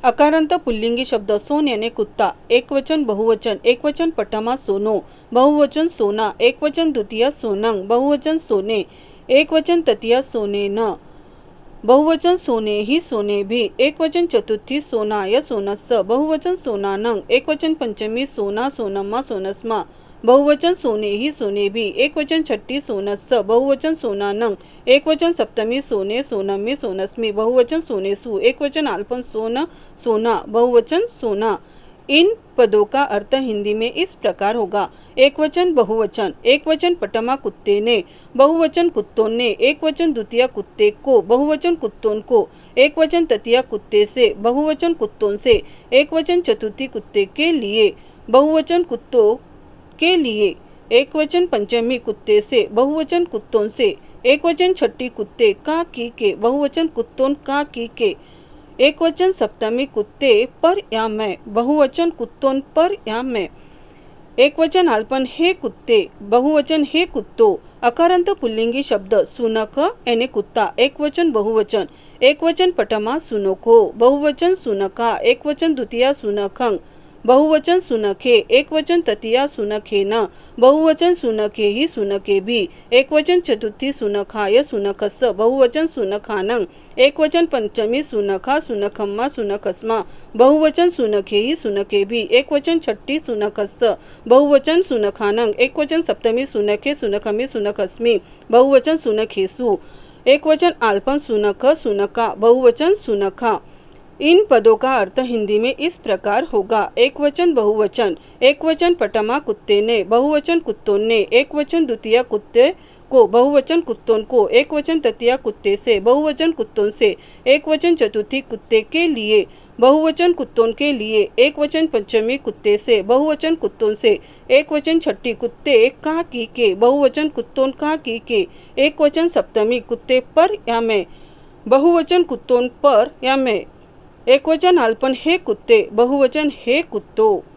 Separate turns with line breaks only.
अकारांत पुल्लिंगी शब्द सोन याने कुत्ता, एकवचन बहुवचन, एकवचन पटमा सोनो, बहुवचन सोना, एकवचन द्वितीया सोनंग, बहुवचन सोने, एकवचन तृतीया सोनेन, बहुवचन सोने ही सोने भी, एकवचन चतुर्थी सोना या सोनस्स, बहुवचन सोनानंग, एकवचन पंचमी सोना सोनम्मा सोनस्मा, बहुवचन सोने ही सोने भी, एकवचन छठी सोनस्स, बहुवचन सोनानंग, एकवचन सप्तमी सोने सोनम्मी सोनस्मी, बहुवचन सोनेसु, एकवचन अल्पन सोन सोना, बहुवचन सोना। इन पदों का अर्थ हिंदी में इस प्रकार होगा। एकवचन बहुवचन, एकवचन पटमा कुत्ते ने, बहुवचन कुत्तों ने, एकवचन द्वितीया कुत्ते को, बहुवचन कुत्तों को, एकवचन तृतीया कुत्ते से, बहुवचन कुत्तों से, एकवचन चतुर्थी कुत्ते के लिए, बहुवचन कुत्तों के लिए, एकवचन पंचमी कुत्ते से, बहुवचन कुत्तों से, एकवचन छठी कुत्ते का की के, बहुवचन कुत्तों का की के, एकवचन सप्तमी कुत्ते पर या में, बहुवचन कुत्तों पर या में, एकवचन अल्पन हे कुत्ते, बहुवचन हे कुत्तों। अकारांत पुल्लिंगी शब्द सुनख याने कुत्ता, एकवचन बहुवचन, एकवचन पटमा सुनखो, बहुवचन सुनखा, एकवचन द्वितीया सुनखंग, बहुवचन सुनखे, एकवचन तृतीया सुनखेन, बहुवचन सुनखे ही सुनखे भी, एकवचन चतुर्थी सुनखाय सुनखस्स, बहुवचन सुनखानंग, एकवचन पंचमी सुनखा सुनखम्मा सुनखस्मा, बहुवचन सुनखे ही सुनखे भी, एकवचन छठी सुनखस्स, बहुवचन सुनखानंग, एकवचन सप्तमी सुनखे सुनखमी सुनखस्मी, बहुवचन सुनखेसु, एकवचन अल्पन सुनख सुनका, बहुवचन सुनखा। इन पदों का अर्थ हिंदी में इस प्रकार होगा। एकवचन बहुवचन, एकवचन पटमा कुत्ते ने, बहुवचन कुत्तों ने, एकवचन द्वितीया कुत्ते को, बहुवचन कुत्तों को, एकवचन तृतीया कुत्ते से, बहुवचन कुत्तों से, एकवचन चतुर्थी कुत्ते के लिए, बहुवचन कुत्तों के लिए, एकवचन पंचमी कुत्ते से, बहुवचन कुत्तों से, एकवचन छठी कुत्ते का की के, बहुवचन कुत्तों का की के, एकवचन सप्तमी कुत्ते पर या में, बहुवचन कुत्तों पर या में, एकवचन अल्पन हे कुत्ते, बहुवचन हे कुत्तों।